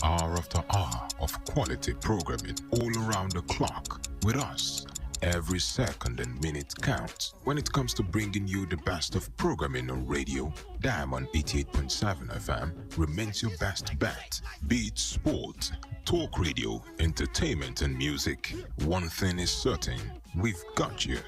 hour after hour of quality programming all around the clock with us. Every second and minute counts when it comes to bringing you the best of programming on radio. Diamond 88.7 FM remains your best bet. Be it sport, talk radio, entertainment, and music. One thing is certain, we've got you.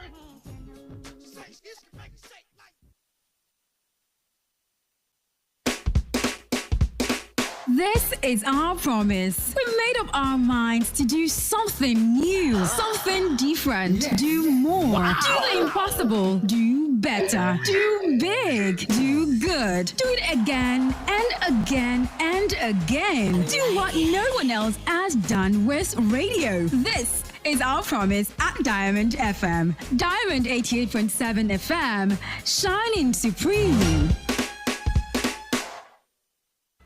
This is our promise. We made up our minds to do something new, something different, do more, do the impossible, do better, do big, do good, do it again and again and again. Do what no one else has done with radio. This is our promise at Diamond FM. Diamond 88.7 FM, shining supreme.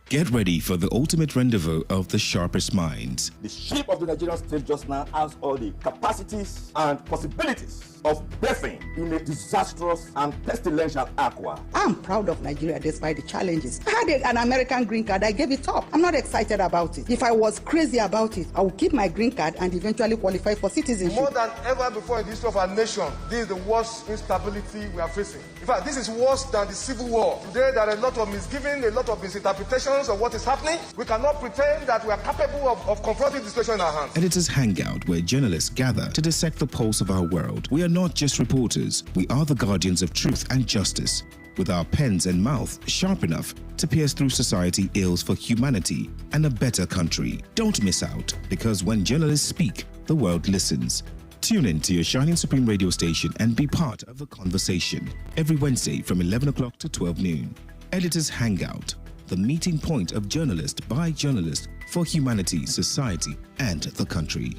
Get ready for the ultimate rendezvous of the sharpest minds. The shape of the Nigerian state just now has all the capacities and possibilities of birthing in a disastrous and pestilential aqua. I'm proud of Nigeria despite the challenges. I had an American green card. I gave it up. I'm not excited about it. If I was crazy about it, I would keep my green card and eventually qualify for citizenship. More than ever before in the history of our nation, this is the worst instability we are facing. In fact, this is worse than the Civil War. Today, there are a lot of misgiving, a lot of misinterpretations of what is happening. We cannot pretend that we are capable of confronting the situation in our hands. Editors Hangout, where journalists gather to dissect the pulse of our world. We are not just reporters, we are the guardians of truth and justice. With our pens and mouth sharp enough to pierce through society ills for humanity and a better country. Don't miss out, because when journalists speak, the world listens. Tune in to your Shining Supreme radio station and be part of the conversation. Every Wednesday from 11 o'clock to 12 noon. Editors Hangout, the meeting point of journalist by journalist for humanity, society, and the country.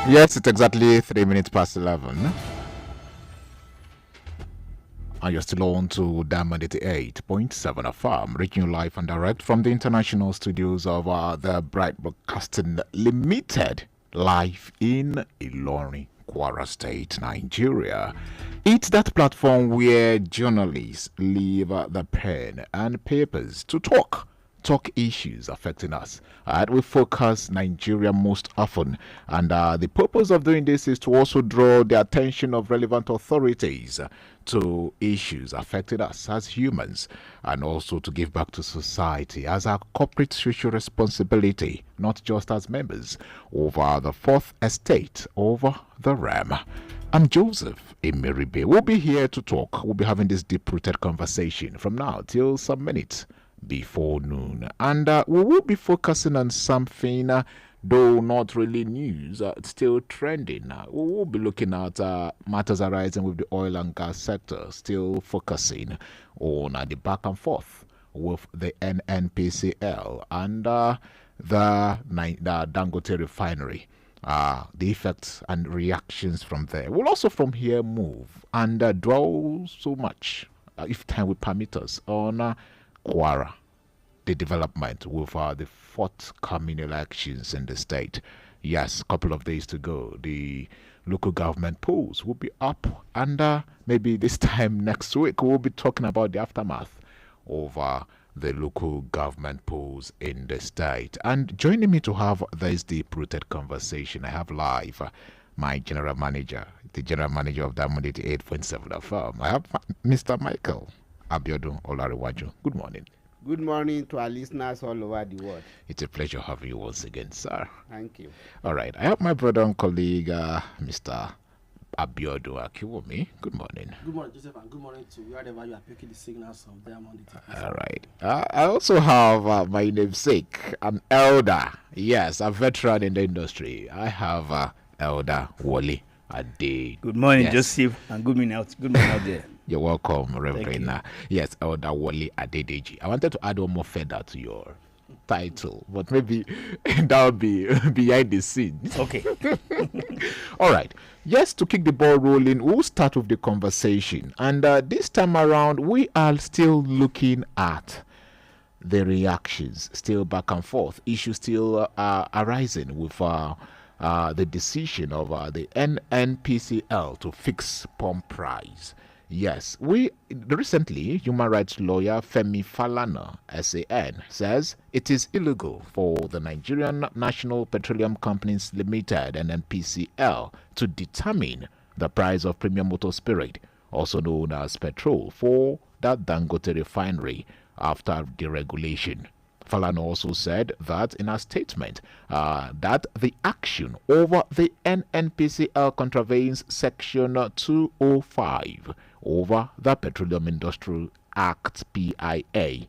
Yes, it's exactly 3 minutes past 11. And you're still on to Diamond 88.7 FM, reaching you live and direct from the international studios of the Bright Broadcasting Limited, live in Ilorin, Kwara State, Nigeria. It's that platform where journalists leave the pen and papers to talk issues affecting us. We focus Nigeria most often, and the purpose of doing this is to also draw the attention of relevant authorities to issues affecting us as humans, and also to give back to society as our corporate social responsibility, not just as members of the fourth estate over the realm. I'm Joseph Emeribe. We'll be here to talk. We'll be having this deep-rooted conversation from now till some minutes before noon, and we will be focusing on something though not really news, it's still trending. We will be looking at matters arising with the oil and gas sector, still focusing on the back and forth with the NNPCL and the Dangote refinery, the effects and reactions from there. We'll also from here move and dwell so much, if time will permit us, on Kwara, the development with the forthcoming elections in the state. Yes, a couple of days to go. The local government polls will be up, and maybe this time next week we'll be talking about the aftermath of the local government polls in the state. And joining me to have this deep-rooted conversation, I have live my general manager, the general manager of Diamond 88.7 FM. I have Mr. Michael Abiodun Olariwaju. Good morning. Good morning to our listeners all over the world. It's a pleasure having you once again, sir. Thank you. All right. I have my brother and colleague, Mr. Abiodun Akiwomi. Good morning. Good morning, Joseph, and good morning to wherever you are picking the signals of Diamond. All right. I also have my namesake, an elder. Yes, a veteran in the industry. I have Elder Wally Ade. Good morning, yes. Joseph, and good morning out there. You're welcome, Reverend. Yes, Elder Wally Adedeji. I wanted to add one more feather to your title, but maybe that would be behind the scenes. Okay. All right. Yes, to kick the ball rolling, we'll start with the conversation. And this time around, we are still looking at the reactions, still back and forth. Issues still arising with the decision of the NNPCL to fix pump price. Yes, recently, human rights lawyer Femi Falana, SAN, says it is illegal for the Nigerian National Petroleum Companies Limited, NNPCL, to determine the price of premium motor spirit, also known as petrol, for that Dangote refinery after deregulation. Falana also said that in a statement that the action over the NNPCL contravenes Section 205 over the Petroleum Industrial Act PIA.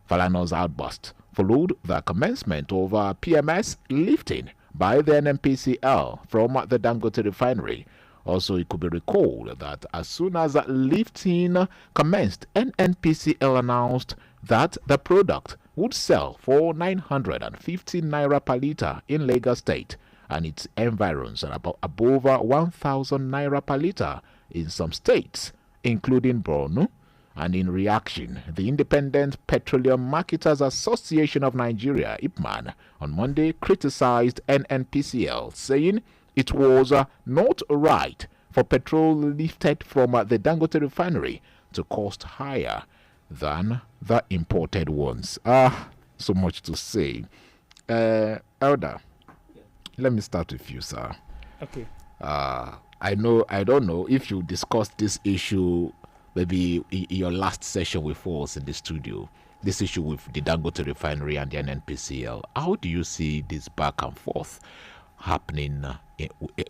Falana's outburst followed the commencement of PMS lifting by the NNPCL from the Dangote refinery. Also, it could be recalled that as soon as lifting commenced, NNPCL announced that the product would sell for 950 naira per litre in Lagos State, and its environs are above 1,000 naira per litre in some states, including Borno. And in reaction, the Independent Petroleum Marketers Association of Nigeria, IPMAN, on Monday criticized NNPCL, saying it was not right for petrol lifted from the Dangote refinery to cost higher than the imported ones. So much to say. Elder, let me start with you, sir. Okay. I don't know if you discussed this issue maybe in your last session with us in the studio, this issue with the Dangote refinery and the NNPCL. How do you see this back and forth happening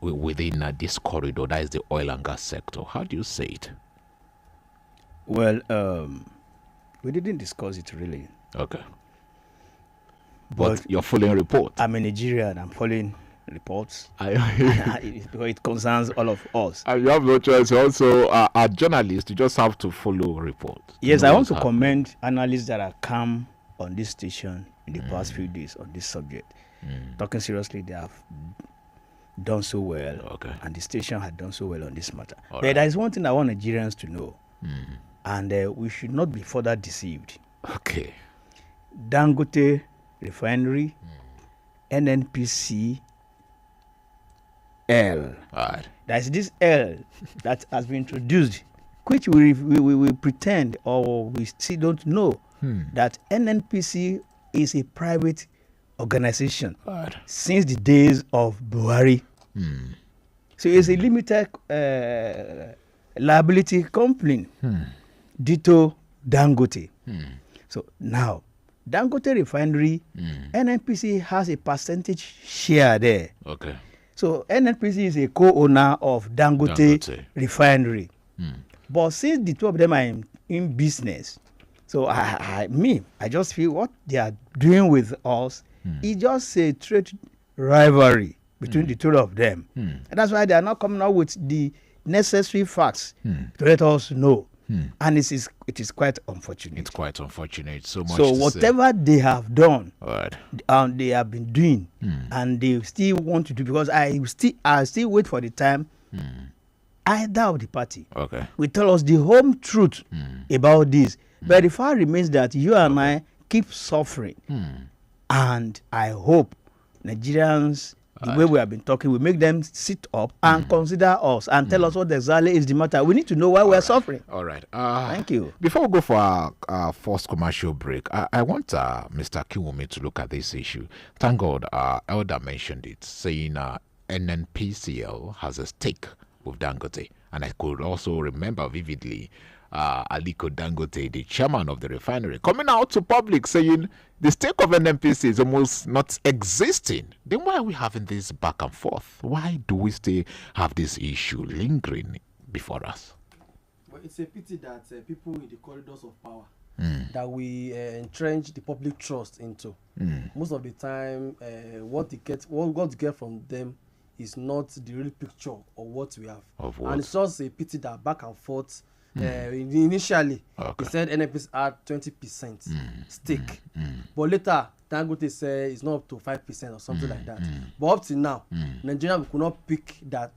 within this corridor, that is the oil and gas sector? How do you see it? Well, we didn't discuss it really. Okay. But you're following reports. I'm a Nigerian. I'm following reports. It concerns all of us. And you have no choice. Also, a journalist, you just have to follow reports. Yes, I want to commend analysts that have come on this station in the past few days on this subject. Talking seriously, they have done so well. Okay. And the station had done so well on this matter. All but right. there is one thing I want Nigerians to know. And we should not be further deceived. Okay. Dangote refinery, NNPC, L. Right. There's this L that has been introduced, which we pretend or we still don't know that NNPC is a private organization since the days of Buhari. So it's a limited liability company, ditto Dangote. So now, Dangote refinery, NNPC has a percentage share there. Okay. So NNPC is a co-owner of Dangote refinery. But since the two of them are in business, so I just feel what they are doing with us is just a trade rivalry between the two of them. And that's why they are not coming out with the necessary facts to let us know. And it is quite unfortunate. It's quite unfortunate. So much. So whatever they have done, right. They have been doing, and they still want to do, because I still wait for the time either of the party will tell us the home truth about this. But the fact remains that you and I keep suffering, and I hope Nigerians, the way we have been talking, we make them sit up and consider us and tell us what exactly is the matter. We need to know why we are suffering. All right. Thank you. Before we go for our first commercial break, I want Mr. Kiwumi to look at this issue. Thank God, Elder mentioned it, saying NNPCL has a stake with Dangote. And I could also remember vividly Aliko Dangote, the chairman of the refinery, coming out to public saying the stake of NNPC is almost not existing. Then why are we having this back and forth? Why do we still have this issue lingering before us? Well, it's a pity that people in the corridors of power that we entrench the public trust into. Most of the time, what we get from them is not the real picture of what we have. And it's just a pity that back and forth. Initially, he said NNPC had 20% stake, but later Dangote said it's not up to 5% or something like that. But up to now, Nigeria could not pick that.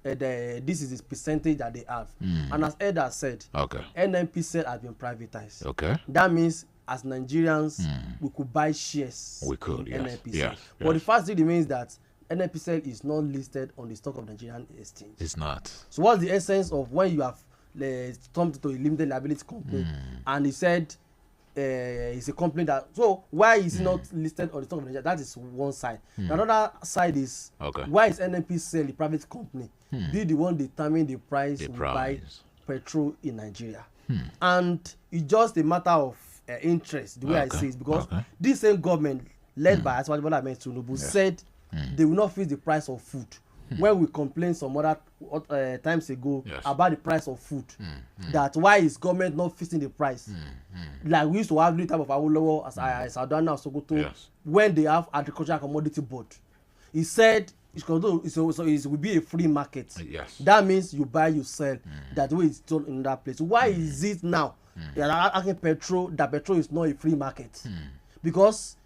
This is the percentage that they have, and as Eda said, NNPC has been privatized. That means as Nigerians, we could buy shares. We could, in NNPC. Yes. But the fact still remains that NNPCL is not listed on the stock of Nigerian exchange. It's not. So what's the essence of when you have come to a limited liability company and he said it's a company that, so why is it not listed on the stock of Nigeria? That is one side. The other side is why is NNPCL a private company? Be the one determine the price we buy petrol in Nigeria. And it's just a matter of interest, the way I see it, because this same government led by Asiwaju Bola Ahmed Tinubu said they will not fix the price of food. When we complained some other times ago about the price of food, that why is government not fixing the price? Like we used to have the type of Awolowo as Adana Sokoto when they have agricultural commodity board. He said it will be a free market. That means you buy, you sell. That way it's done in that place. Why is it now that petrol is not a free market? Because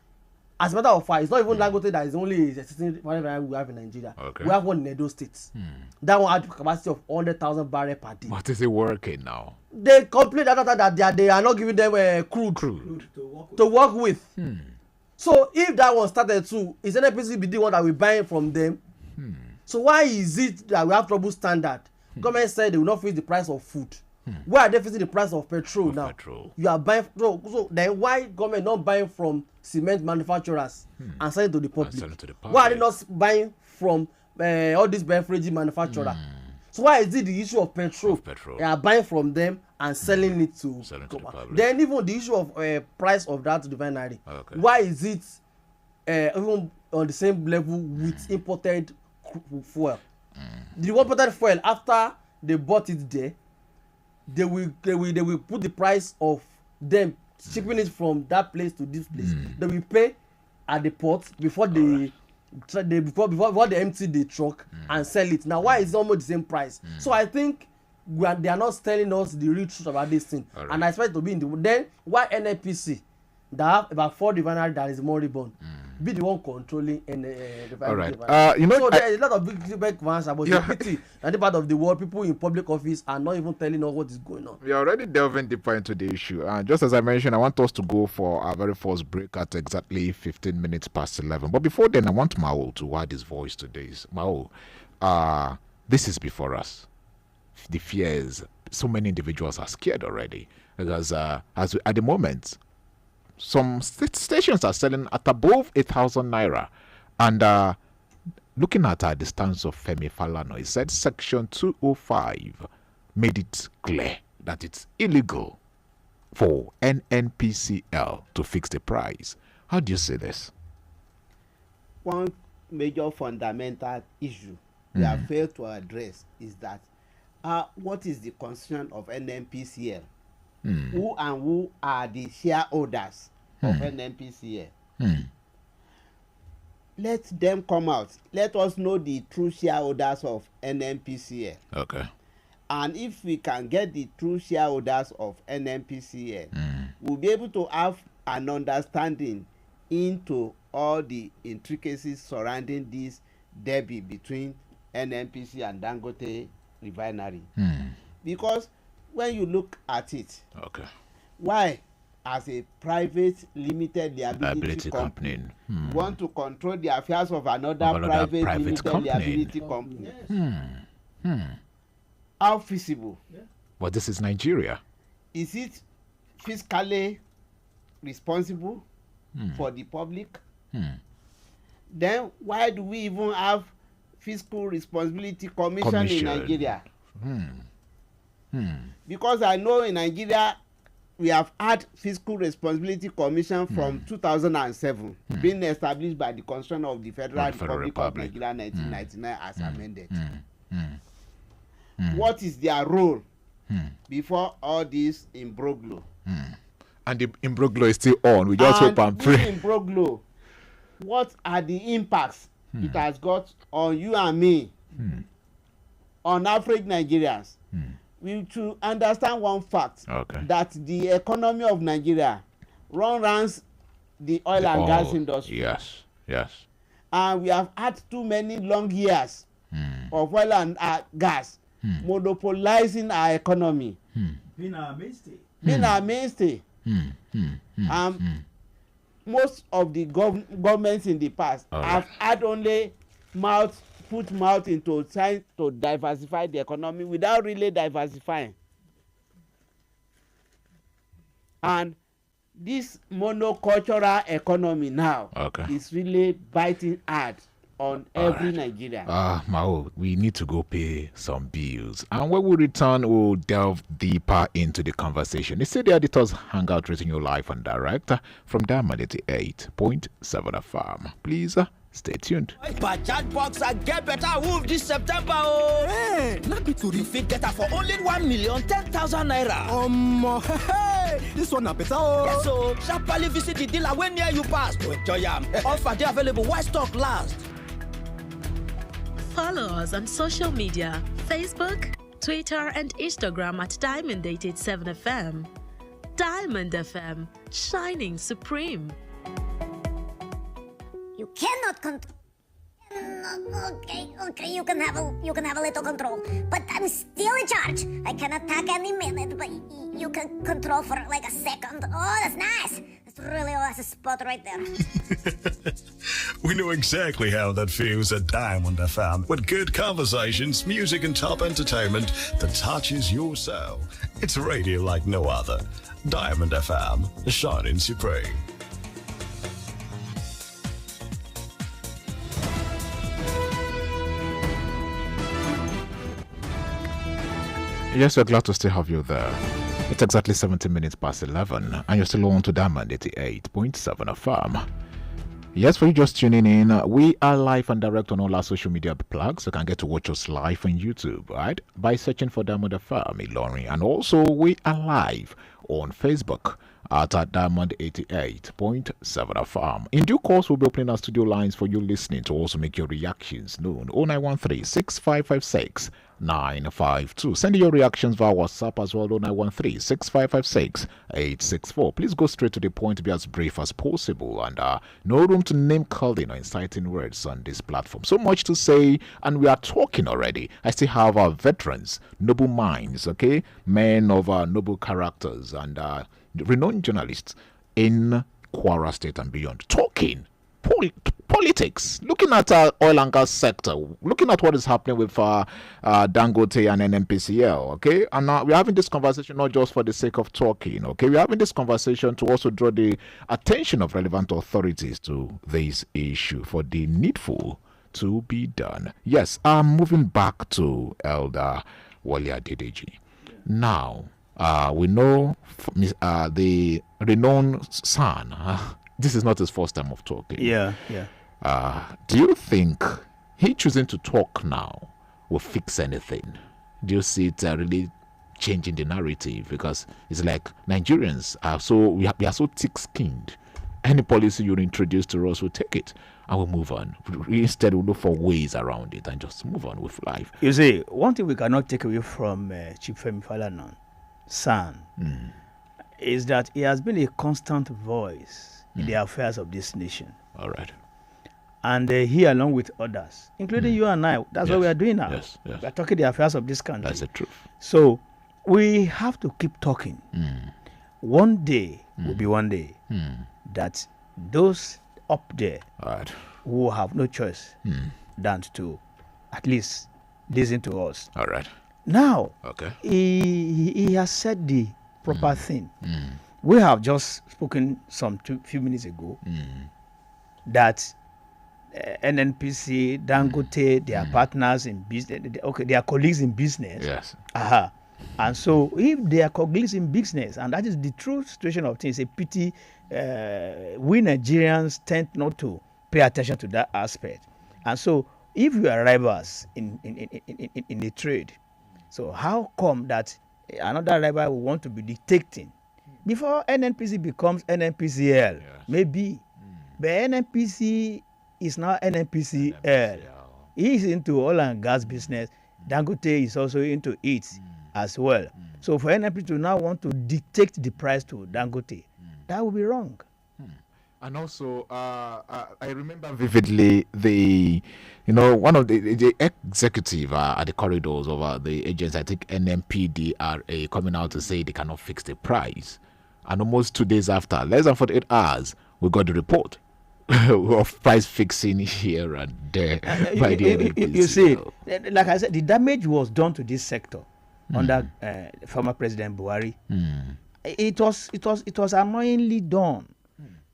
as a matter of fact, it's not even Dangote that is only existing whatever we have in Nigeria. We have one in Edo State. That one had a capacity of 100,000 barrels per day. What is it working now? They complain that they are not giving them crude to work with. So if that one started too, is NNPC be the one that we buy from them? So why is it that we have trouble standard? Government said they will not fix the price of food. Why are they fixing the price of petrol now? You are buying, so then why government not buying from cement manufacturers and selling to the public? Why are they not buying from all these beverage manufacturers? So why is it the issue of petrol? They are buying from them and selling it to the public. Then even the issue of price of that refinery. Why is it even on the same level with imported fuel? The imported fuel, after they bought it there, they will put the price of them shipping it from that place to this place. They will pay at the port before they empty the truck and sell it. Now why is it almost the same price? So I think they are not telling us the real truth about this thing. And I expect it to be in the then why NNPC that have about 4 refineries that is moribund be the one controlling refinery. So there is a lot of big ones about the pity and the part of the world people in public office are not even telling us what is going on. We are already delving deeper into the issue, and just as I mentioned, I want us to go for our very first break at exactly 15 minutes past 11. But before then, I want Maul to add his voice today. Maul, this is before us. The fears, so many individuals are scared already because at the moment, some stations are selling at above 8,000 naira. And looking at the stance of Femi Falana, he said Section 205 made it clear that it's illegal for NNPCL to fix the price. How do you see this? One major fundamental issue we have failed to address is that what is the constitution of NNPCL? Who are the shareholders of NNPCL? Let them come out. Let us know the true shareholders of NNPCL. And if we can get the true shareholders of NNPCL, we'll be able to have an understanding into all the intricacies surrounding this debate between NNPC and Dangote refinery. Because when you look at it, why as a private limited liability company want to control the affairs of another private limited liability company? How feasible? But this is Nigeria. Is it fiscally responsible for the public? Then why do we even have fiscal responsibility commission in Nigeria? Because I know in Nigeria we have had fiscal responsibility commission from 2007 being established by the Constitution of the Federal Republic of Nigeria 1999 as amended. What is their role before all this imbroglio? And the imbroglio is still on. We just hope and pray. Imbroglio, what are the impacts it has got on you and me, on average Nigerians? We should understand one fact, that the economy of Nigeria runs the oil and gas industry. Yes. And we have had too many long years of oil and gas monopolizing our economy. Being our mainstay. Most of the governments in the past have had only put mouth into trying to diversify the economy without really diversifying. And this monocultural economy now is really biting hard on every Nigerian. Mao, we need to go pay some bills. And when we return, we'll delve deeper into the conversation. It's the Editor's Hangout, rating your life and direct from Diamond 88.7 FM. Please stay tuned. Bajaj Box and get better wolf this September. Hey, not be to fit better for only 1,010,000 naira. Hey, this one a better. Yes, so sharply visit the dealer when near you pass to enjoy them. Offer they available while stock last. Follow us on social media, Facebook, Twitter, and Instagram at Diamond 87 FM. Diamond FM, shining supreme. You cannot control. Okay, you can have a little control, but I'm still in charge. I can attack any minute, but you can control for like a second. Oh, that's nice. That's really a spot right there. We know exactly how that feels at Diamond FM, with good conversations, music, and top entertainment that touches your soul. It's a radio like no other. Diamond FM, shining supreme. Yes, we're glad to still have you there. It's exactly 17 minutes past 11, and you're still on to Diamond 88.7 FM. Yes, for you just tuning in, we are live and direct on all our social media plugs. You can get to watch us live on YouTube, right? By searching for Diamond FM, Ilorin. And also, we are live on Facebook at Diamond 88.7 FM. In due course, we'll be opening our studio lines for you listening to also make your reactions known. 0913 6556 952. Send your reactions via WhatsApp as well. 0913 6556 864. Please go straight to the point, be as brief as possible, and no room to name calling or inciting words on this platform. So much to say, and we are talking already. I still have our veterans, noble minds, okay, men of noble characters, and renowned journalists in Kwara State and beyond, talking politics, looking at our oil and gas sector, looking at what is happening with Dangote and NNPCL, okay? And now we're having this conversation not just for the sake of talking, okay? We're having this conversation to also draw the attention of relevant authorities to this issue for the needful to be done. Yes, I'm moving back to Elder Wale Adedeji. Now, we know the renowned son, this is not his first time of talking. Yeah. Do you think he choosing to talk now will fix anything? Do you see it really changing the narrative? Because it's like Nigerians are we are so thick-skinned. Any policy you introduce to us, we'll take it and we'll move on. Instead, we'll look for ways around it and just move on with life. You see, one thing we cannot take away from Chief Femi Falanan, son, is that he has been a constant voice in the affairs of this nation. All right. And he, along with others, including you and I, that's what we are doing now. Yes. We are talking the affairs of this country. That's the truth. So we have to keep talking. One day will be one day that those up there will have no choice than to at least listen to us. All right. Now, okay, he has said the proper thing. We have just spoken few minutes ago that NNPC, Dangote, they are partners in business. Okay, they are colleagues in business. Yes. And so, if they are colleagues in business, and that is the true situation of things, a pity we Nigerians tend not to pay attention to that aspect. And so, if we are rivals in the trade, so how come that another rival will want to be dictating before NNPC becomes NNPCL? Maybe, but NNPC is now NNPCL. He is into oil and gas business. Dangote is also into it as well. So for NNPC to now want to dictate the price to Dangote, that would be wrong. And also, I remember vividly one of the executive at the corridors of the agents, I think NMPDRA, coming out to say they cannot fix the price. And almost 2 days after, less than 48 hours, we got the report of price fixing here and there by the NNPC. You see, like I said, the damage was done to this sector under former President Buhari. It was annoyingly done.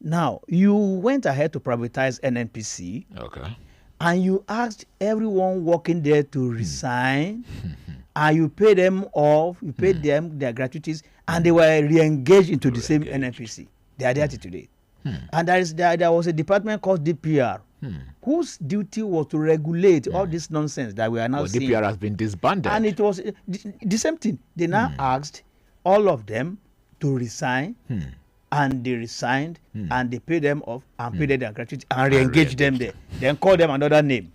Now, you went ahead to privatize NNPC. Okay. And you asked everyone working there to resign. And you paid them off, you paid them their gratuities, and they were re-engaged into the same NNPC. They are there today. And there was a department called DPR, whose duty was to regulate all this nonsense that we are now seeing. DPR has been disbanded. And it was the same thing. They now asked all of them to resign, and they resigned, and they paid them off and paid their gratuity and re-engaged them there. Then call them another name.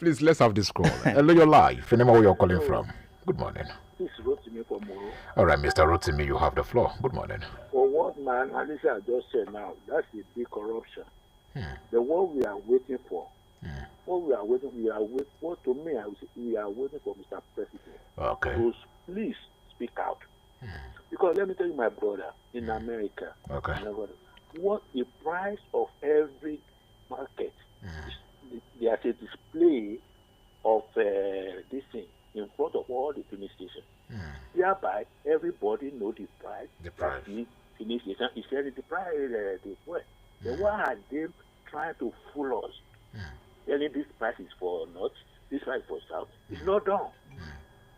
Please, let's have this call. Hello, you're live. Name where you're calling from. Good morning. This is Rotimi from Moro. All right, Mr. Rotimi, you have the floor. Good morning. For what man Alicia just said now, that's a big corruption. The one we are waiting for, what we are waiting, what to me, we are waiting for Mr. President. Okay. To please speak out. Because let me tell you, my brother, in America, what the price of every market, there's a display of this thing in front of all the filling stations. Thereby, everybody knows the price. The price. The filling station is selling the price. The fuel. Then why are they trying to fool us? Telling this price is for north, this price is for south. It's not done.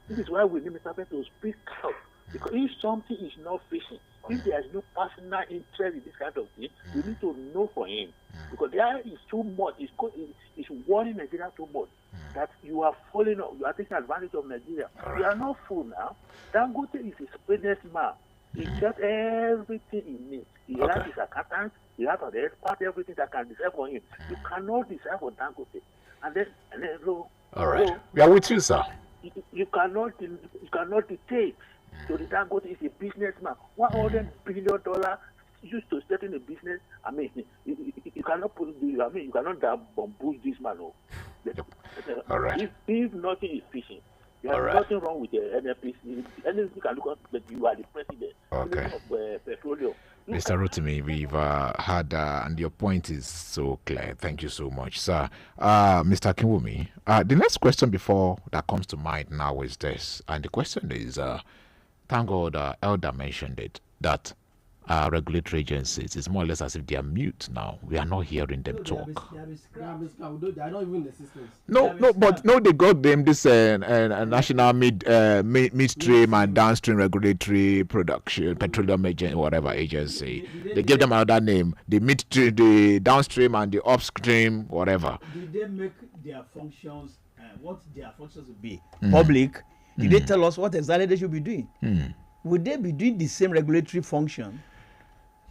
This is why we need Mr. President to speak out. Because if something is not fishing, if there is no personal interest in this kind of thing, we need to know for him. Because there is too much. It's warning Nigeria too much. That you are falling off, you are taking advantage of Nigeria. You are not fool now. Dangote is a business man. He got everything he needs. He has his accountant, he has the expert, everything that can decide for him. You cannot decide for Dangote. And then all right. We are with you, sir. You cannot dictate. So the Dangote is a businessman. $100 billion used to start in a business. I mean, you cannot you cannot bamboozle this man. All right. If nothing is fishing, there is nothing wrong with the NNPC. NNPC can look at, but you are the president. Okay. Of petroleum. Mr. Rotimi, we've had, and your point is so clear. Thank you so much, sir. Mr. Kinwumi, the next question before that comes to mind now is this, and the question is, thank God Elder mentioned it, that regulatory agencies, it's more or less as if they are mute now. We are not hearing them talk. They are not even in existence. No, they got them this national midstream and downstream regulatory production, petroleum agency, whatever agency. They give them another name. The midstream, the downstream, and the upstream, whatever. Did they make their functions, what their functions would be? Public? Did they tell us what exactly they should be doing? Would they be doing the same regulatory function?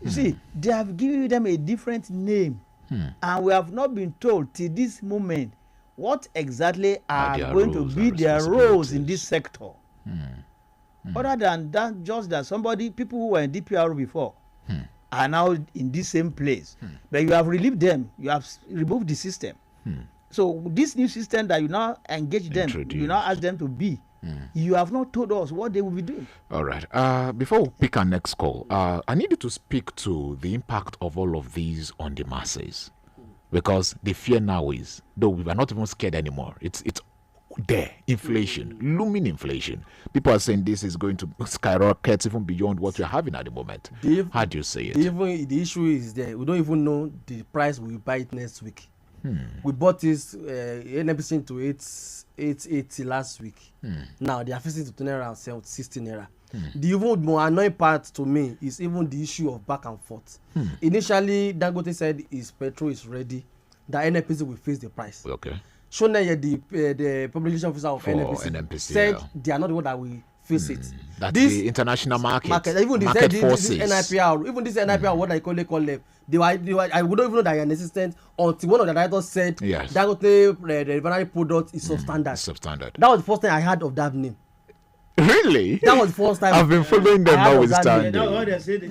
You see, they have given them a different name, and we have not been told till this moment what exactly are going to be their roles in this sector. Other than that, just that people who were in DPR before are now in this same place, but you have relieved them, you have removed the system. So this new system that you now engage them, you now ask them to be. You have not told us what they will be doing. All right. Before we pick our next call, I need you to speak to the impact of all of these on the masses, because the fear now is, though we are not even scared anymore, it's there. Inflation, looming inflation. People are saying this is going to skyrocket even beyond what we're having at the moment. How do you say it? Even the issue is there. We don't even know the price we buy it next week. We bought this NNPC to 880 last week. Now they are facing to turn around 60 naira. The even more annoying part to me is even the issue of back and forth. Initially, Dangote said his petrol is ready, that NNPC will face the price. Okay. Shonaya, the publication officer of NNPC said they are not the one that will face it. That's the international market. Even they market said forces. This NIPR, even this NIPR, what I call them, I would not even know that they are inexistent until one of the directors said Dangote the refinery product is substandard. Substandard. That was the first time I heard of that name. Really? That was the first time. I've been following them notwithstanding. That's what they said.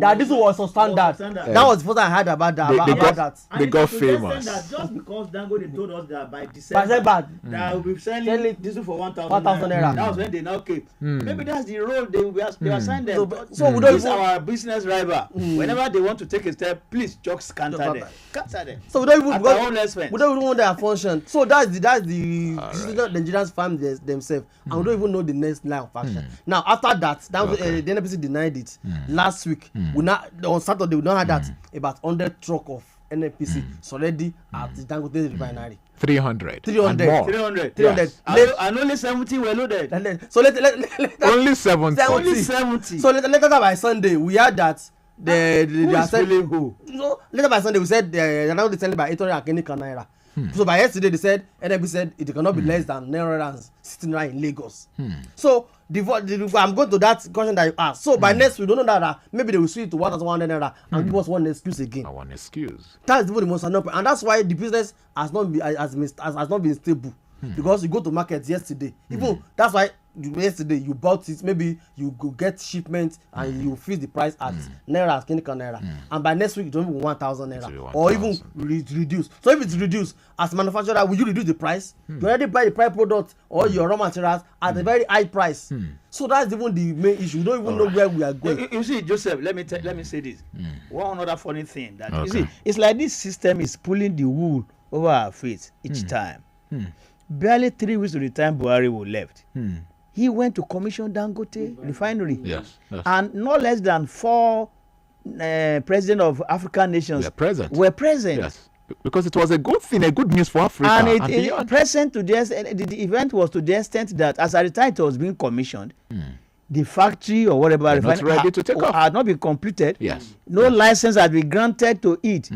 That diesel was substandard. That was the first time I heard about that. They got famous. That just because Dangote told us that by December that we'll be selling diesel for 1,000 naira. That was when they now came. Maybe that's the role they were signed them. So we don't our business rival. Whenever they want to take a step, please just counter them. So we don't even know their function. So that's the Nigerians farm themselves, and we don't even know the next line of action. Now after that, the NPC denied it last week. On Saturday we don't have that about 100 truck of NPC already at the Dangote refinery. 300. 300. Yes. And only 70 were loaded. So only 70. Only 70. So later by Sunday we had that later by Sunday we said they're now selling by 800 naira. So by yesterday they said NFB said it cannot be less than 960 naira in Lagos. So I'm going to that question that you asked. So by next we don't know that maybe they will switch to 1,100 naira and give us one excuse again. One excuse. That's the most annoying, and that's why the business has not been stable. Because you go to market yesterday, even that's why yesterday you bought it, maybe you go get shipment and you fix the price at naira, and by next week you don't even 1,000 naira or even reduce. So if it's reduced, as manufacturer, will you reduce the price? You already buy the price product or your raw materials at a very high price. So that's even the main issue. We don't even know where we are going. You see, Joseph, let me say this. One other funny thing that you see, it's like this system is pulling the wool over our feet each time. Barely 3 weeks to the time Buhari was left. He went to commission Dangote refinery. Yes. And no less than 4 presidents of African nations were present. Yes. Because it was a good thing, a good news for Africa. And it present to the event was to the extent that as at the time it was being commissioned, the factory or whatever had not been completed. Yes. No license had been granted to it.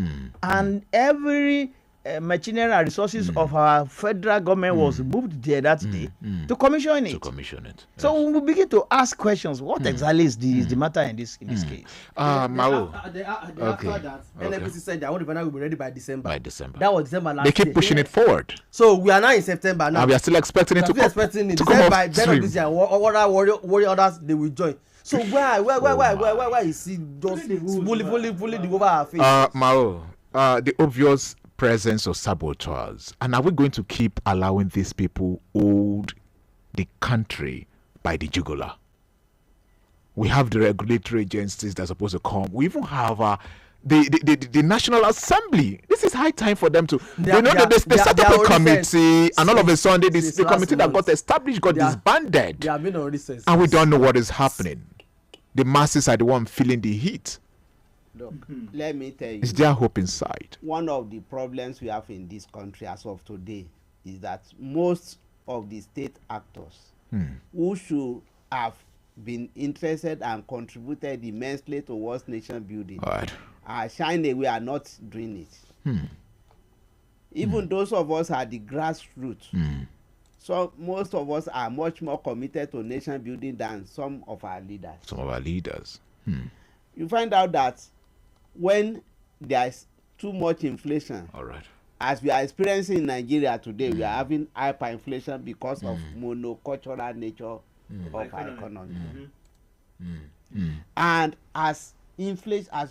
And every machinery and resources of our federal government was moved there that day to commission it. So we begin to ask questions. What exactly is the matter in this case? Mao. After that, NFPC said their own refinery will be ready by December. That was December last year. They keep pushing it forward. So we are now in September now. And we are still expecting it to come. They said by the end of this year, warrior others they will join. So why is he just fully over our face? Mao, the obvious presence of saboteurs, and are we going to keep allowing these people hold the country by the jugular? We have the regulatory agencies that are supposed to come. We even have the National Assembly. This is high time for them to. They set up a committee, and all of a sudden, the committee that got established got disbanded, and we don't know what is happening. The masses are the one feeling the heat. Look, let me tell you. Is there hope inside? One of the problems we have in this country as of today is that most of the state actors who should have been interested and contributed immensely towards nation building are shying away, are not doing it. Even those of us at the grassroots, so most of us are much more committed to nation building than some of our leaders. You find out that when there is too much inflation, as we are experiencing in Nigeria today, we are having hyperinflation because of monocultural nature of our economy. And as we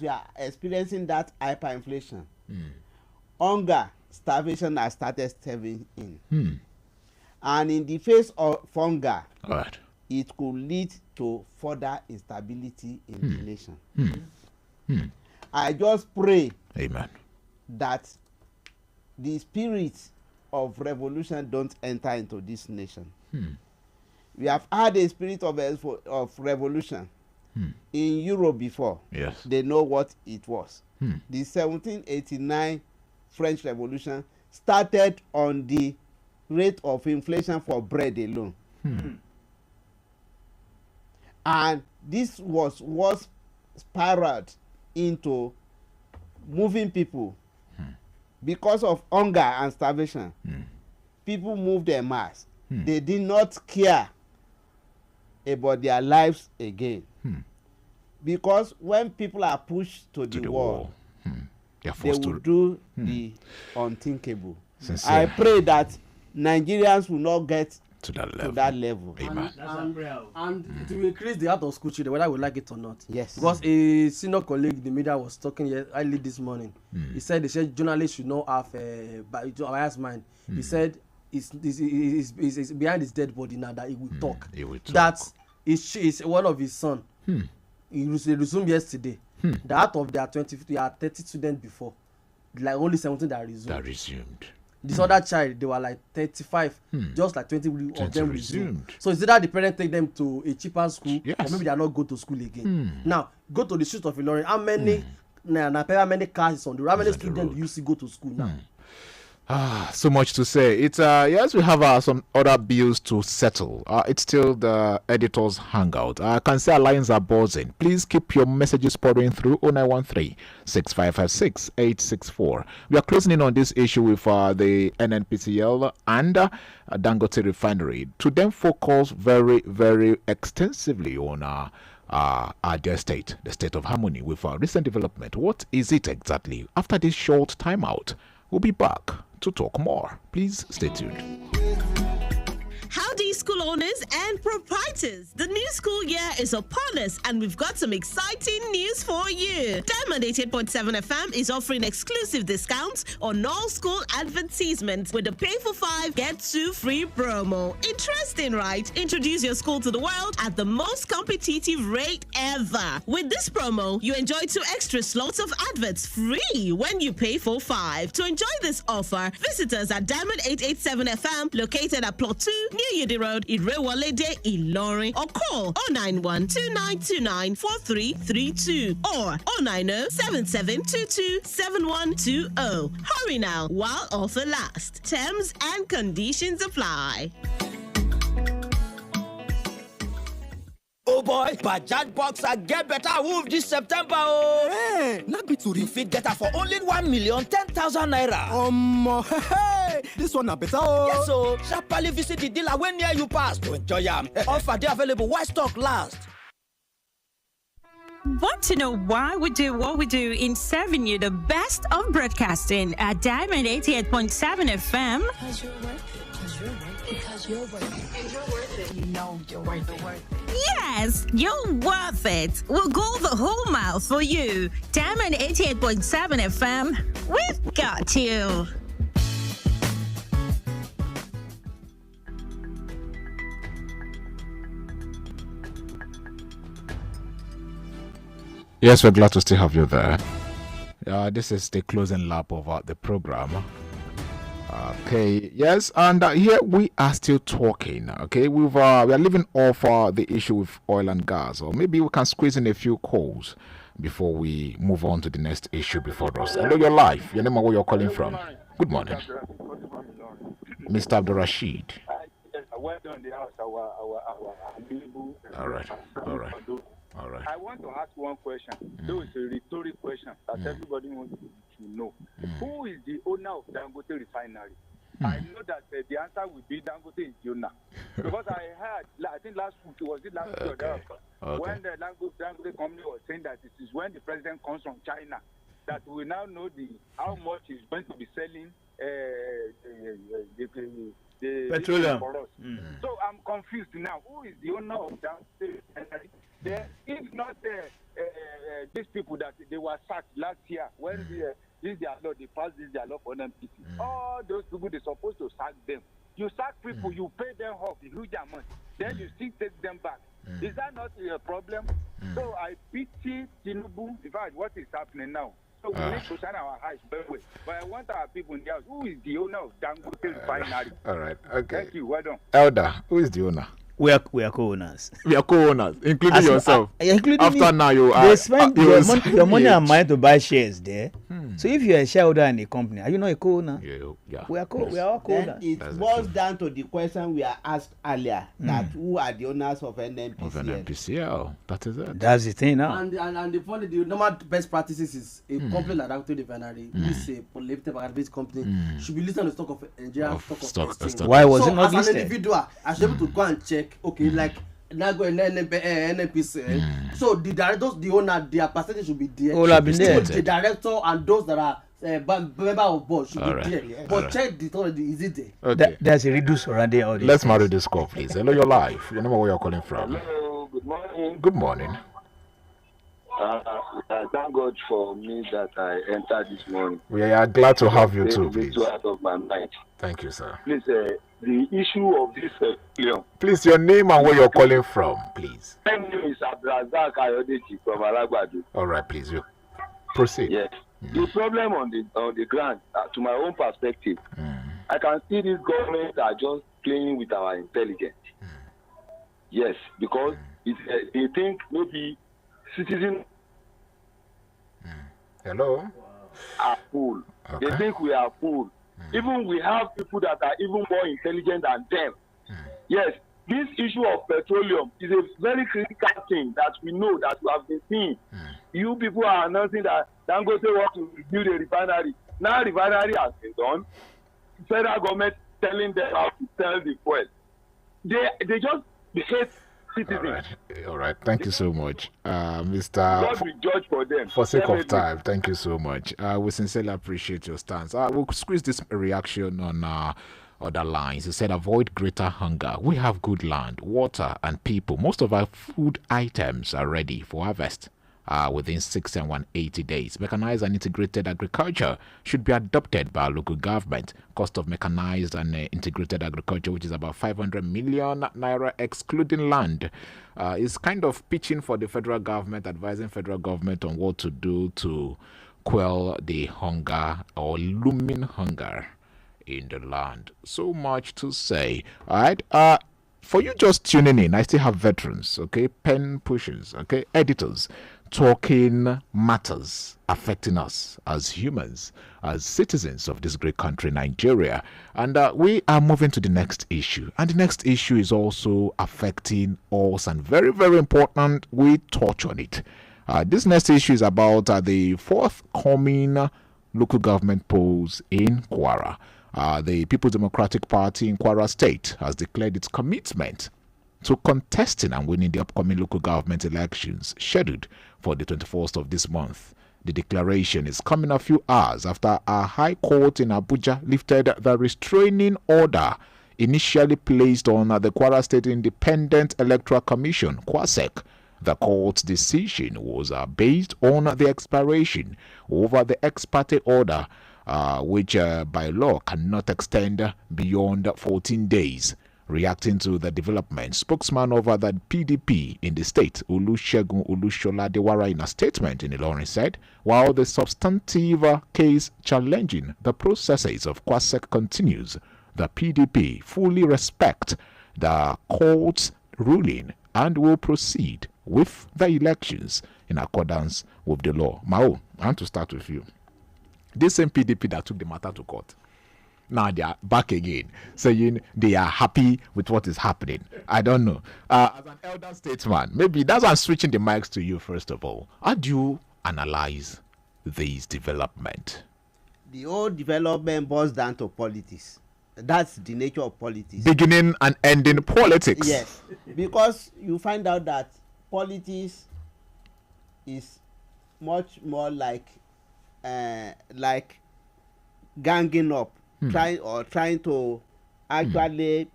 are experiencing that hyperinflation, hunger, starvation has started stepping in. And in the face of hunger, it could lead to further instability in the nation. I just pray that the spirit of revolution don't enter into this nation. We have had a spirit of revolution in Europe before. Yes. They know what it was. The 1789 French Revolution started on the rate of inflation for bread alone. And this was what spiraled into moving people because of hunger and starvation. People moved en masse. They did not care about their lives again. Because when people are pushed to the wall, they will do the unthinkable. I pray that Nigerians will not get to that level. Amen. And it will increase the out of school children, whether we like it or not. Yes. Because a senior colleague in the media was talking early this morning. He said journalists should not have biased mind. He said it's behind his dead body now that he will talk. He will talk. That is one of his son. He resumed yesterday. The out of their 30 students before, like only 17 that resumed. This other child, they were like 35, just like 20 of them resumed. So is it that the parents take them to a cheaper school, or maybe they are not go to school again? Now, go to the streets of Ilorin. How many cars is on the road? How many students do you see go to school now? So much to say. It's yes, we have some other bills to settle. It's still the editor's hangout. I can see our lines are buzzing. Please keep your messages pouring through 0913-6556-864. We are closing in on this issue with the NNPCL and Dangote Refinery to then focus very, very extensively on their state, the state of harmony with recent development. What is it exactly? After this short timeout, we'll be back to talk more. Please stay tuned. Howdy, school owners and proprietors. The new school year is upon us, and we've got some exciting news for you. Diamond 88.7 FM is offering exclusive discounts on all school advertisements with the Pay for 5, Get 2 free promo. Interesting, right? Introduce your school to the world at the most competitive rate ever. With this promo, you enjoy 2 extra slots of adverts free when you pay for 5. To enjoy this offer, visit us at Diamond 887 FM, located at Plot 2, New Yidi Road, Irewolede, Ilorin, or call 091-2929-4332 or 090-7722-7120. Hurry now while offer lasts. Terms and conditions apply. Oh boy, Bajaj Boxer get better wolf this September. Oh, hey, not be too. You fit get her for only 1,010,000 naira. Hey, this one a better. Oh. Yes, so sharply visit the dealer when near you pass to enjoy them. Offer they available while stock last. Want to know why we do what we do in serving you the best of broadcasting at Diamond 88.7 FM? Because you're worth it. Because you're worth it. And you're worth it. You know you're worth it. Yes, you're worth it. We'll go the whole mile for you. Diamond 88.7 FM. We've got you. Yes, we're glad to still have you there. This is the closing lap of the program. Okay, yes, and here we are still talking. Okay, we are leaving off the issue with oil and gas, or maybe we can squeeze in a few calls before we move on to the next issue before us. Hello, your life. Your name and where you're calling from. Good morning, Mr. Abdul Rashid. Well done, the house. All right. I want to ask one question. Though it's a rhetorical question that everybody wants to know. Who is the owner of Dangote Refinery? I know that the answer will be Dangote is the owner. Because I heard, I think last week, when the Dangote company was saying that it is when the president comes from China that we now know how much is going to be selling the petroleum for us. So I'm confused now. Who is the owner of Dangote Refinery? If not these people that they were sacked last year when this their law, they passed this their law for NMPC. All those people, they're supposed to sack them. You sack people, you pay them off a huge amount, then you still take them back. Is that not a problem? So I pity Tinubu. In fact, what is happening now? So we need to shine our eyes very well. But I want our people in the house, who is the owner of Dangote Refinery? All right, okay. Thank you, well done. Elder, who is the owner? We are co-owners. We are co-owners, including yourself. Including after me, now, you they spend your money and mine to buy shares there. So if you're a shareholder in a company, are you not a co-owner? Yeah. We are all co-owners. It boils down to the question we are asked earlier: that who are the owners of NNPCL? Of NNPCL, that is it. That's the thing now. And the normal best practices is a company like Dangote Refinery, who is a limited market company, should be listed on the stock of Nigerian stock exchange. Why was it not listed? As an individual, I should be able to go and check. Okay, like now go NNPCL. So the directors, the owner, their percentage should be there. All have been there. The director and those that are member of board should All be right. there. Yeah. But All right. check the authority, is it there? Okay. There's a reduce surrounding all this. Let's marry this call, please. Hello, your life. You know where you're calling from. Hello, good morning. Good morning. Thank God for me that I entered this morning. We are glad to have you too, Please. please. Out of my mind. Thank you, sir. Please, the issue of this Please, your name and where you're calling from, please. My name is Abdulrazak Ayodeji from Alagbadu. All right, please. You proceed. Yes. The problem on the ground, to my own perspective, I can see this government are just playing with our intelligence. Yes, because they think maybe citizens Hello? are fool. Okay. They think we are fool. Even we have people that are even more intelligent than them. Yes, this issue of petroleum is a very critical thing that we know, that we have been seeing. You people are announcing that Dangote want to build a refinery. Now refinery has been done. Federal government telling them how to sell the fuel. They just hate citizens. All right. Thank you so much, Mr. God will judge for them. For sake of Definitely. time, thank you so much. We sincerely appreciate your stance. We'll squeeze this reaction on other lines. He said, avoid greater hunger. We have good land, water, and people. Most of our food items are ready for harvest within 60 and 180 days. Mechanized and integrated agriculture should be adopted by our local government. Cost of mechanized and integrated agriculture, which is about 500 million naira excluding land, is kind of pitching for the federal government, advising federal government on what to do to quell the hunger or looming hunger in the land. So much to say. All right. For you just tuning in, I still have veterans, okay, pen pushers, okay, editors, talking matters affecting us as humans, as citizens of this great country, Nigeria. And we are moving to the next issue. And the next issue is also affecting us, and very, very important, we touch on it. This next issue is about the forthcoming local government polls in Kwara. The People's Democratic Party in Kwara State has declared its commitment to contesting and winning the upcoming local government elections scheduled for the 21st of this month. The declaration is coming a few hours after a high court in Abuja lifted the restraining order initially placed on the Kwara State Independent Electoral Commission, (KWASEC). The court's decision was based on the expiration over the ex parte order, which by law cannot extend beyond 14 days. Reacting to the development, spokesman over the PDP in the state, Olusegun Olusholadewara, in a statement in Ilorin said, while the substantive case challenging the processes of KWASEC continues, the PDP fully respect the court's ruling and will proceed with the elections in accordance with the law. Mao, I want to start with you. This same PDP that took the matter to court, now they are back again, saying they are happy with what is happening. I don't know. As an elder statesman, maybe that's why I'm switching the mics to you first of all. How do you analyze these development? The whole development boils down to politics. That's the nature of politics. Beginning and ending politics. Yes, because you find out that politics is much more like ganging up, trying to actually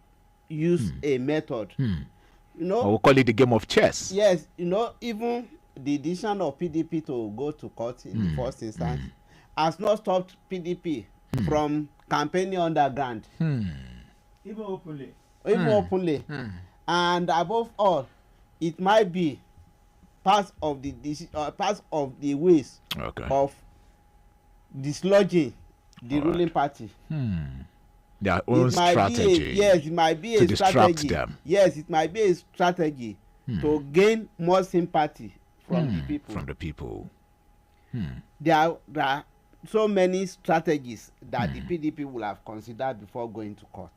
use a method. You know, Or we'll call it the game of chess. yes, you know, even the decision of PDP to go to court in the first instance has not stopped PDP from campaigning underground. Even openly. Even openly. And above all, it might be part of the ways of dislodging the ruling party. Their own strategy. It might be to a distract strategy. them. Yes, it might be a strategy to gain more sympathy from the people. From the people. There are so many strategies that the PDP will have considered before going to court.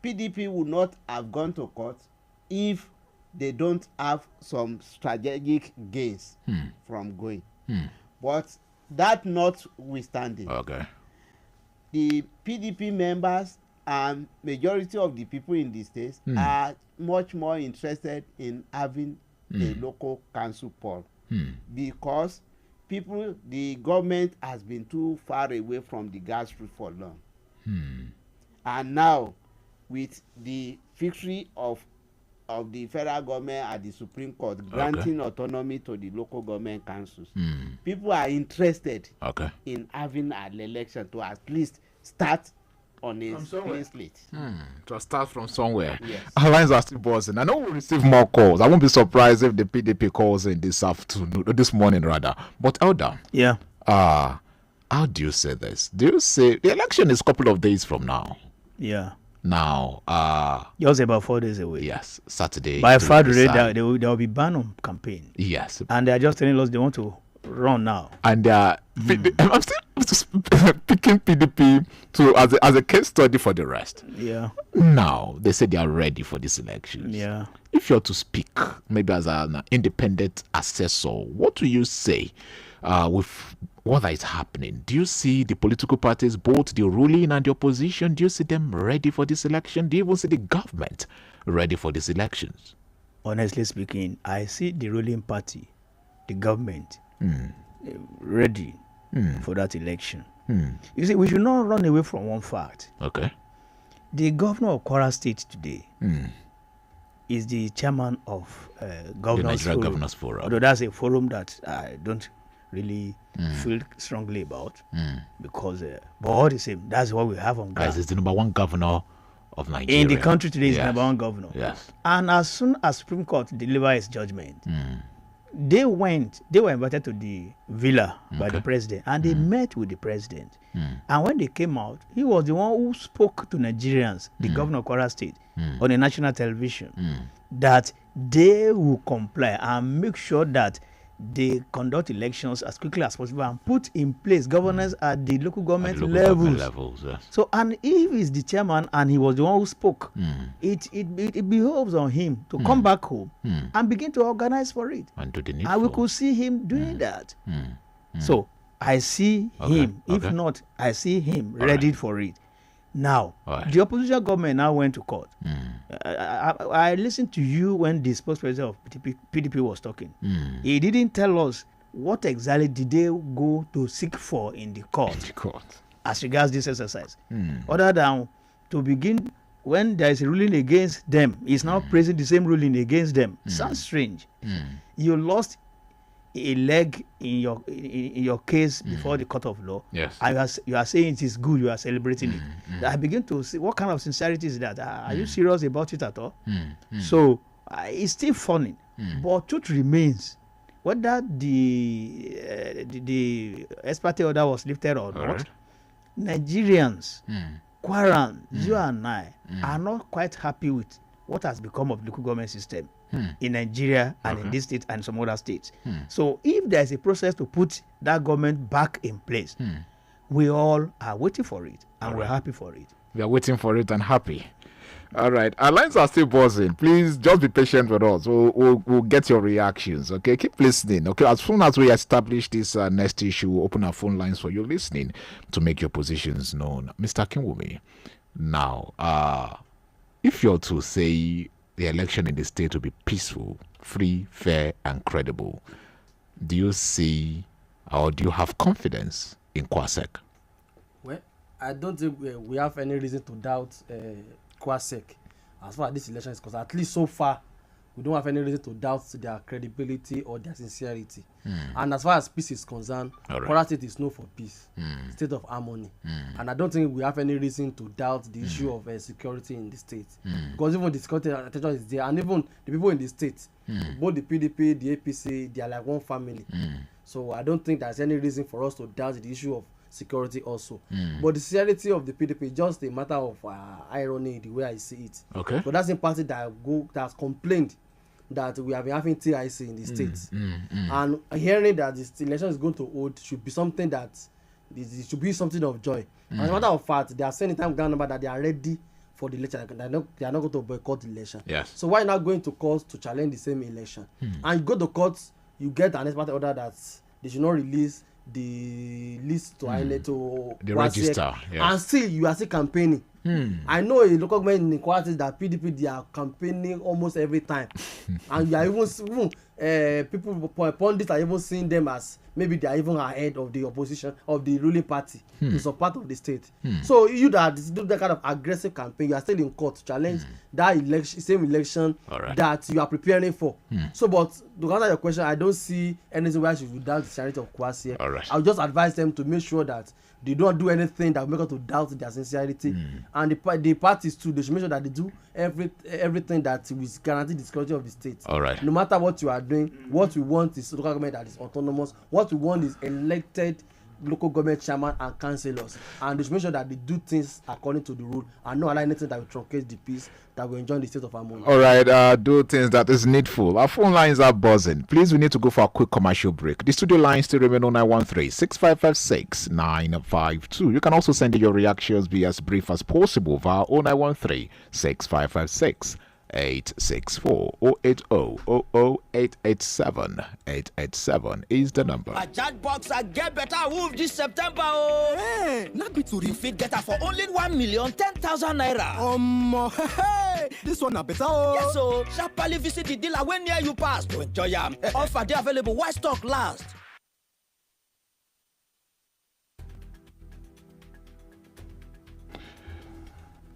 PDP would not have gone to court if they don't have some strategic gains from going. But that notwithstanding, the PDP members and majority of the people in the states are much more interested in having a local council poll, because the government has been too far away from the grassroots for long. And now, with the victory of the federal government at the Supreme Court granting autonomy to the local government councils, people are interested in having an election to at least start on a clean slate. To start from somewhere. Yes. Our lines are still buzzing. I know we'll receive more calls. I won't be surprised if the PDP calls in this afternoon, or this morning rather. But Elder, how do you say this? Do you say the election is a couple of days from now? Yeah. Now, just about 4 days away. Yes, Saturday. By Friday, there will be ban on campaign. Yes. And they are just telling us they want to run now. And I'm still picking PDP to as a case study for the rest. Yeah. Now they say they are ready for this election. Yeah. If you're to speak, maybe as an independent assessor, what do you say with what is happening? Do you see the political parties, both the ruling and the opposition, do you see them ready for this election? Do you even see the government ready for these elections? Honestly speaking, I see the ruling party, the government, ready for that election. You see, we should not run away from one fact. Okay. The governor of Kwara State today is the chairman of Governors Forum. Governors Forum. Although that's a forum that I don't really feel strongly about because, but all the same, that's what we have on ground. Guys, it's the number one governor of Nigeria. In the country today, is the number one governor. Yes. And as soon as Supreme Court delivered its judgment, they were invited to the villa by the president, and they met with the president. And when they came out, he was the one who spoke to Nigerians, the governor of Kwara State, on a national television, that they will comply and make sure that they conduct elections as quickly as possible and put in place governance at the local government levels. Yes. So, and if he's the chairman and he was the one who spoke, it behoves on him to come back home and begin to organize for it. And do the needful. And we could see him doing that. So I see him. If not, I see him ready for it. Now, the opposition government now went to court. I listened to you when the spokesperson of PDP was talking. He didn't tell us what exactly did they go to seek for in the court, as regards this exercise. Other than to begin, when there is a ruling against them, he's now praising the same ruling against them. Sounds strange. You lost a leg in your case before the court of law. Yes. And you are saying it is good, you are celebrating it. I begin to see what kind of sincerity is that. Are you serious about it at all? So it's still funny, but truth remains. Whether the ex parte order was lifted or not, Nigerians, Kwaran, you and I are not quite happy with what has become of the local government system in Nigeria and in this state and some other states. So if there's a process to put that government back in place, we all are waiting for it and we're happy for it. We are waiting for it and happy. All right. Our lines are still buzzing. Please just be patient with us. We'll get your reactions. Okay. Keep listening. Okay. As soon as we establish this next issue, we'll open our phone lines for you listening to make your positions known. Mr. Kinwumi, now, if you're to say the election in the state will be peaceful, free, fair, and credible, do you see or do you have confidence in Kwasek? Well, I don't think we have any reason to doubt Kwasek as far as this election is concerned. At least so far, we don't have any reason to doubt their credibility or their sincerity. And as far as peace is concerned, Kwara State is known for peace, state of harmony. And I don't think we have any reason to doubt the issue of security in the state. Because even the security attention is there, and even the people in the state, both the PDP, the APC, they are like one family. So I don't think there's any reason for us to doubt the issue of security also. But the sincerity of the PDP is just a matter of irony, the way I see it. Okay. So that's the party that has complained that we have been having TIC in the states. And hearing that this election is going to hold should be something that it should be something of joy. As a matter of fact, they are saying in time number that they are ready for the election. They are not going to boycott the election. Yes. So why not going to court to challenge the same election? And you go to court, you get an expert order that they should not release the list to INEC to the register, yes. And still you are still campaigning. I know a local government in Kwara that PDP they are campaigning almost every time, and you are even people pundits are even seeing them as maybe they are even ahead of the opposition of the ruling party in some part of the state. So you that do that kind of aggressive campaign, you are still in court to challenge that election, same election that you are preparing for. So, but to answer your question, I don't see anything where she would doubt the sincerity of Kwasi. I'll just advise them to make sure that they don't do anything that will make us to doubt their sincerity, and the parties too, they should make sure that they do everything that will guarantee the security of the state. No matter what you are doing, what we want is local government that is autonomous. What we want is elected local government chairman and councillors, and they should make sure that they do things according to the rule and not allow anything that will truncate the peace that will enjoy the state of harmony. Do things that is needful. Our phone lines are buzzing. Please, we need to go for a quick commercial break. The studio lines still remain on 0913-6556-952. You can also send in your reactions, be as brief as possible via 0913-6556-952. 864 080-887 is the number. A Jackbox I get better move this September. Oh, hey, not be to refit get her for only 1,010,000 naira. Hey, this one a better. Oh. Yes, so sharply visit the dealer when near you pass to enjoy them. Offer they available while stock last.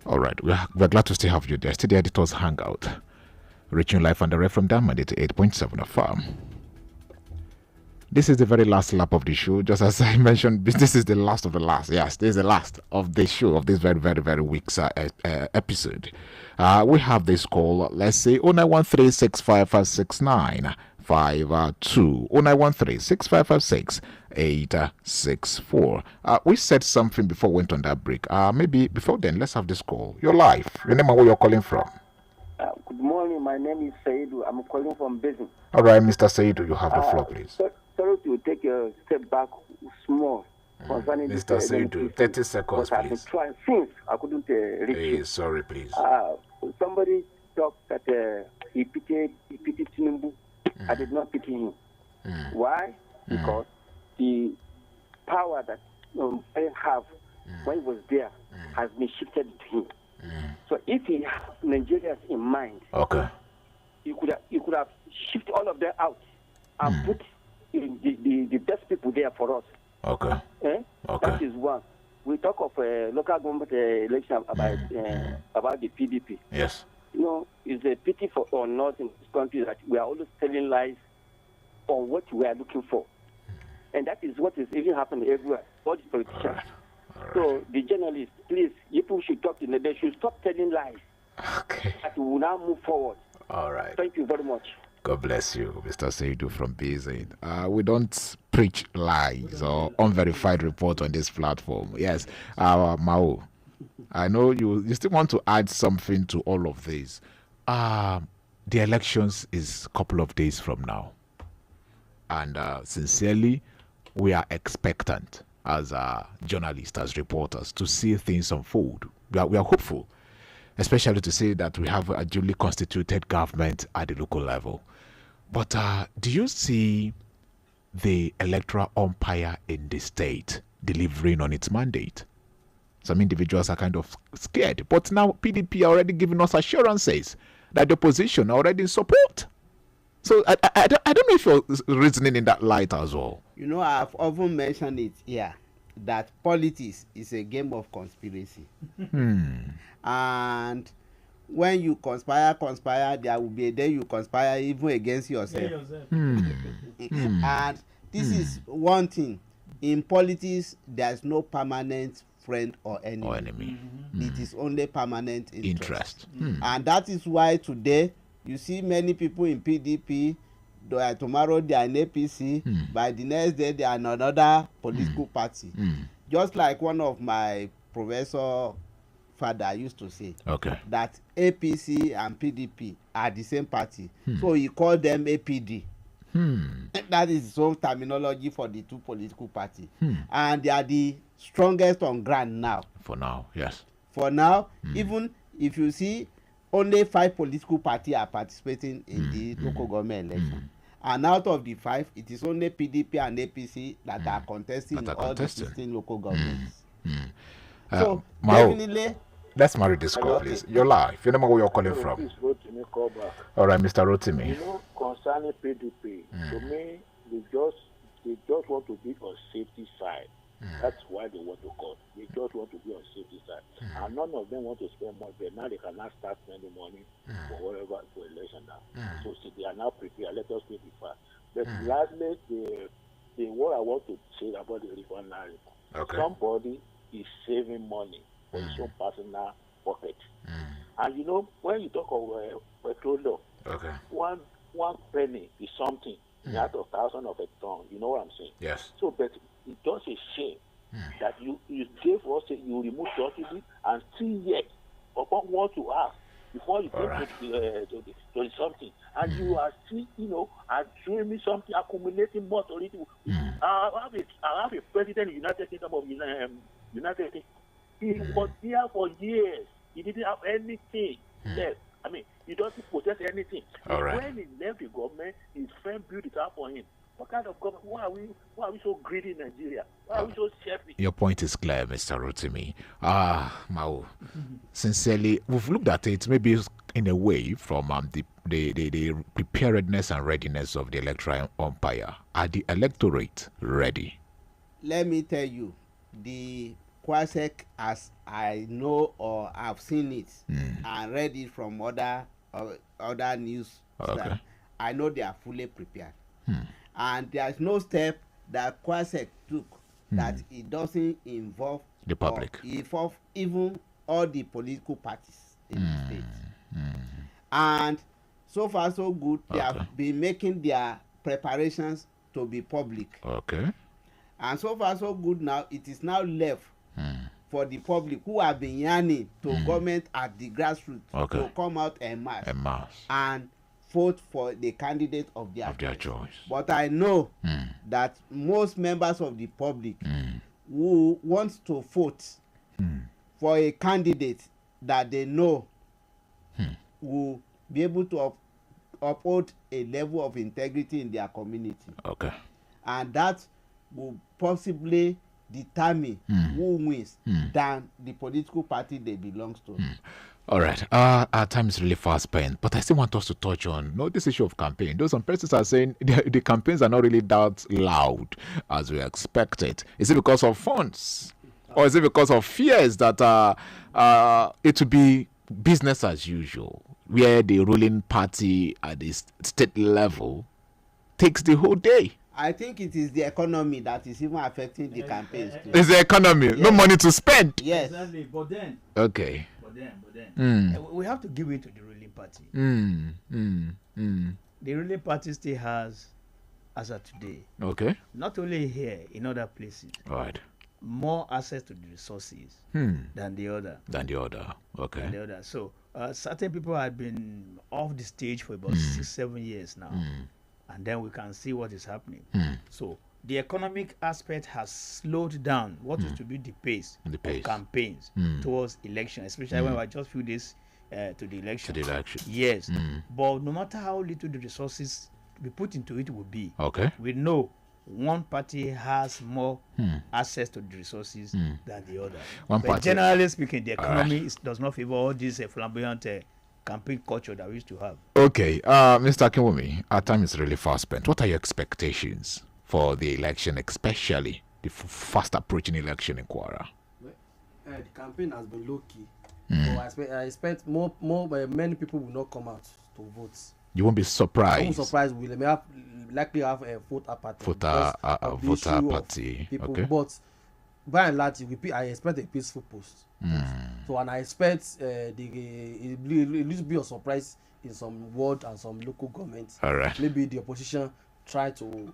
All right, we're glad to still have you there. Still the editors Hangout, reaching live and direct from Diamond 88.7 FM. This is the very last lap of the show. Just as I mentioned, this is the last of the last. Yes, this is the last of the show of this very, very, very week's episode. We have this call. Let's say 0913-6556-952, 0913-6556-864. We said something before we went on that break. Maybe before then, let's have this call. Your life, your name and where you're calling from. Good morning. My name is Saidu. I'm calling from Basin. All right, Mr. Saidu, you have the floor, please. Sorry to take a step back small concerning Mr. Saidu, 30 seconds, please. I've been trying since I couldn't reach you. Sorry, please. Somebody talked that he pitied Tinubu. I did not pity him. Why? Because the power that I have when he was there has been shifted to him. So if he has Nigerians in mind, you could have shifted all of them out and put the best people there for us. That is one. We talk of local government election about the PDP. Yes. You know, it's a pity for us in this country that we are always telling lies on what we are looking for. And that is what is even happening everywhere. All the politicians. All right. So the journalists, please, people should talk to them. They should stop telling lies. That we will now move forward. All right. Thank you very much. God bless you, Mr. Saidu from BZ. We don't preach lies or unverified report on this platform. Yes, Mao, I know you still want to add something to all of this. The elections is a couple of days from now. And sincerely, we are expectant as journalists, as reporters, to see things unfold. We are hopeful, especially to say that we have a duly constituted government at the local level. But do you see the electoral umpire in the state delivering on its mandate? Some individuals are kind of scared. But now PDP are already giving us assurances that the opposition are already in support. So I don't know if you're reasoning in that light as well. You know, I've often mentioned it here that politics is a game of conspiracy. And when you conspire, there will be a day you conspire even against yourself. And this is one thing. In politics, there's no permanent friend or enemy. It is only permanent interest. And that is why today you see many people in PDP. Tomorrow they are in APC. By the next day they are in another political party. Just like one of my professor father used to say, that APC and PDP are the same party. So he called them APD. That is his own terminology for the two political parties. And they are the strongest on ground now. For now, yes. For now, even if you see only 5 political parties are participating in the local government election. And out of the 5, it is only PDP and APC that are contesting in all the 16 local governments. So definitely, Let's marry this call, please. You're live. You know where you're calling from. All right, Mr. Rotimi. You know, concerning PDP, to me, they just want to be on safety side. That's why they want to call. They just want to be on safety side. And none of them want to spend money, but now they cannot start spending money for whatever for election now. So they are now prepared. Let us take it fast. But lastly, the what I want to say about the refinery. Somebody is saving money for his own personal pocket. And you know, when you talk of petroleum, one penny is something. Out of thousands of a ton. You know what I'm saying? Yes. So, but it's just a shame that you say for us, you remove subsidy and still yet upon what you ask before you get to something, and you are still, you know, assuming something, accumulating more authority. I have a president in the United Kingdom of United States. He was here for years. He didn't have anything left. I mean, he doesn't possess anything. When he left the government, his friend built it up for him. What kind of government? Why are we so greedy in Nigeria? Why are we so selfish? Your point is clear, Mr. Rotimi. Mao, sincerely, we've looked at it maybe in a way from the preparedness and readiness of the electoral umpire. Are the electorate ready? Let me tell you, the Kwasek, as I know or I've seen it and read it from other news, I know they are fully prepared. And there is no step that Kwasek took that it doesn't involve the public, involve even all the political parties in the state. And so far so good, they have been making their preparations to be public. And so far so good. Now it is now left for the public who have been yearning to government at the grassroots to come out en masse and vote for the candidate of their choice. But I know that most members of the public who want to vote for a candidate that they know will be able to uphold a level of integrity in their community. And that will possibly determine who wins than the political party they belong to. All right. Our time is really fast spent, but I still want us to touch on this issue of campaign. Though some persons are saying the campaigns are not really that loud as we expected. Is it because of funds, or is it because of fears that it will be business as usual, where the ruling party at the state level takes the whole day? I think it is the economy that is even affecting the campaigns too. It's the economy, no money to spend. Yes. Exactly, but then. Okay. We have to give it to the ruling party. The ruling party still has, as of today, not only here, in other places, more access to the resources than the other. So certain people have been off the stage for about 6-7 years now, and then we can see what is happening. So the economic aspect has slowed down what is to be the pace of campaigns towards election, especially when we are just few days to the election. Yes. But no matter how little the resources we put into it will be, we know one party has more access to the resources than the other. But generally speaking, the economy does not favor all this flamboyant campaign culture that we used to have. Okay, Mr. Akinwumi, our time is really fast spent. What are your expectations for the election, especially the fast approaching election in Kwara? The campaign has been low key. So I expect many people will not come out to vote. You won't be surprised. I won't be surprised. We may likely have a voter party. People. But by and large, I expect a peaceful post. So, and I expect it will be a surprise in some ward and some local governments. Maybe the opposition try to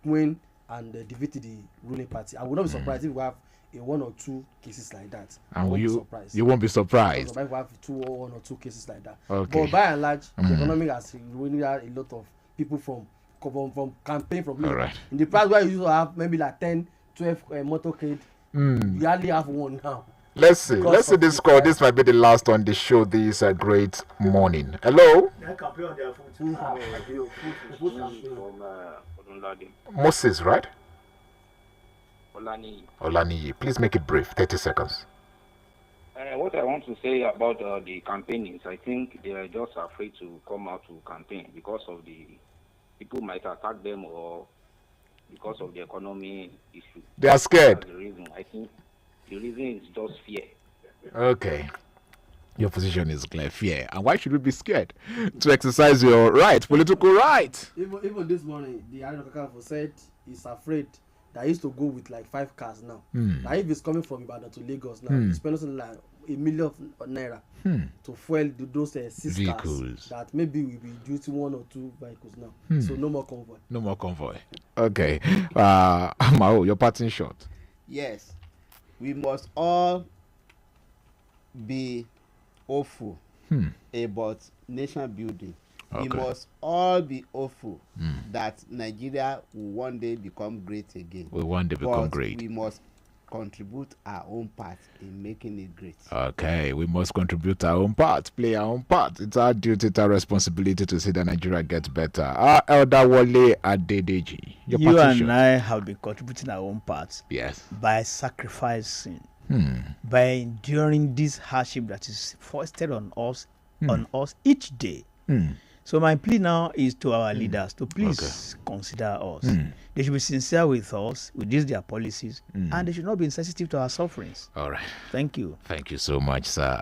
win and defeat the ruling party. I would not be surprised if we have one or two cases like that. And you won't be surprised if we have one or two cases like that. But by and large, the economy has really had a lot of people from campaign from in the past where you used to have maybe like 10-12 motorcade. We hardly have one now. Let's see this call. This might be the last on the show this great morning. Hello. Moses, right? Olani. Olani, please make it brief. 30 seconds. What I want to say about the campaign is I think they are just afraid to come out to campaign because of the people might attack them or because of the economy issue. They are scared. That's the reason. I think the reason is just fear. Okay. Your position is clear, fear. And why should we be scared? To exercise your right, political right. Even this morning, the Kakafo said he's afraid that he used to go with like 5 cars now. Now if he's coming from Ibadan to Lagos now, he's spending something like $1 million to fuel those 6 vehicles. Cars that maybe we'll be using 1 or 2 vehicles now. So no more convoy. No more convoy. Okay. Mao, your parting shot. Yes. We must all be hopeful about nation building. We must all be hopeful that Nigeria will one day become great again. Will one day become great. We must contribute our own part in making it great. Okay, we must contribute our own part, play our own part. It's our duty, it's our responsibility to see that Nigeria gets better. Our Elder Wale Adedeji, you and I have been contributing our own parts. Yes. By sacrificing, by enduring this hardship that is foisted on us each day. So my plea now is to our leaders to please consider us. They should be sincere with us, with these their policies, and they should not be insensitive to our sufferings. All right. Thank you. Thank you so much, sir.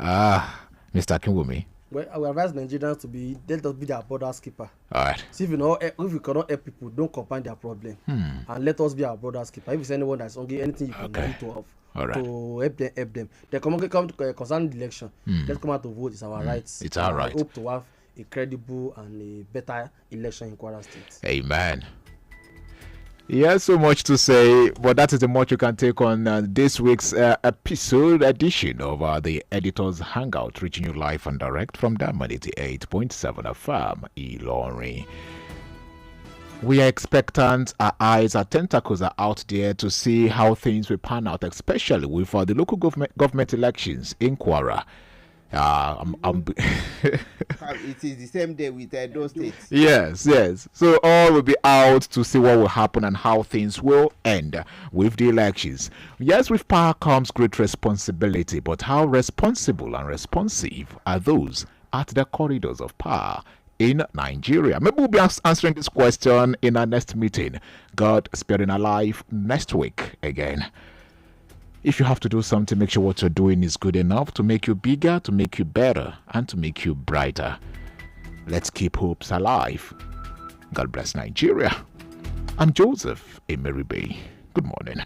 Mr. Akinwumi. Well, I will advise Nigerians to be, let us be their brother's keeper. All right. See, if you cannot help people, don't compound their problem. And let us be our brother's keeper. If it's anyone that's hungry, anything you can do to help them. They come to concerning the election. Let's come out to vote. It's our rights. It's our right. I hope to have a credible and a better election in Kwara State. Amen. Yes, so much to say, but that is the much you can take on this week's episode edition of the Editor's Hangout, reaching you live and direct from Diamond 88.7 FM, Ilorin. We are expectant, our eyes, our tentacles are out there to see how things will pan out, especially with the local government elections in Kwara. It is the same day with those states. Yes. So all will be out to see what will happen and how things will end with the elections. Yes, with power comes great responsibility, but how responsible and responsive are those at the corridors of power in Nigeria? Maybe we'll be answering this question in our next meeting. God sparing our life next week again. If you have to do something, make sure what you're doing is good enough to make you bigger, to make you better, and to make you brighter. Let's keep hopes alive. God bless Nigeria. I'm Joseph Emeribe. Good morning.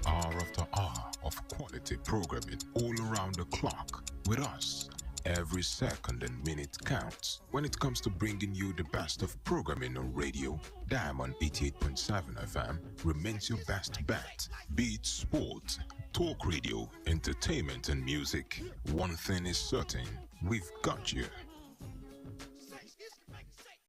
Hour after hour of quality programming all around the clock with us. Every second and minute counts when it comes to bringing you the best of programming on radio. Diamond 88.7 FM remains your best bet. Be it sport, talk radio, entertainment and music. One thing is certain, we've got you.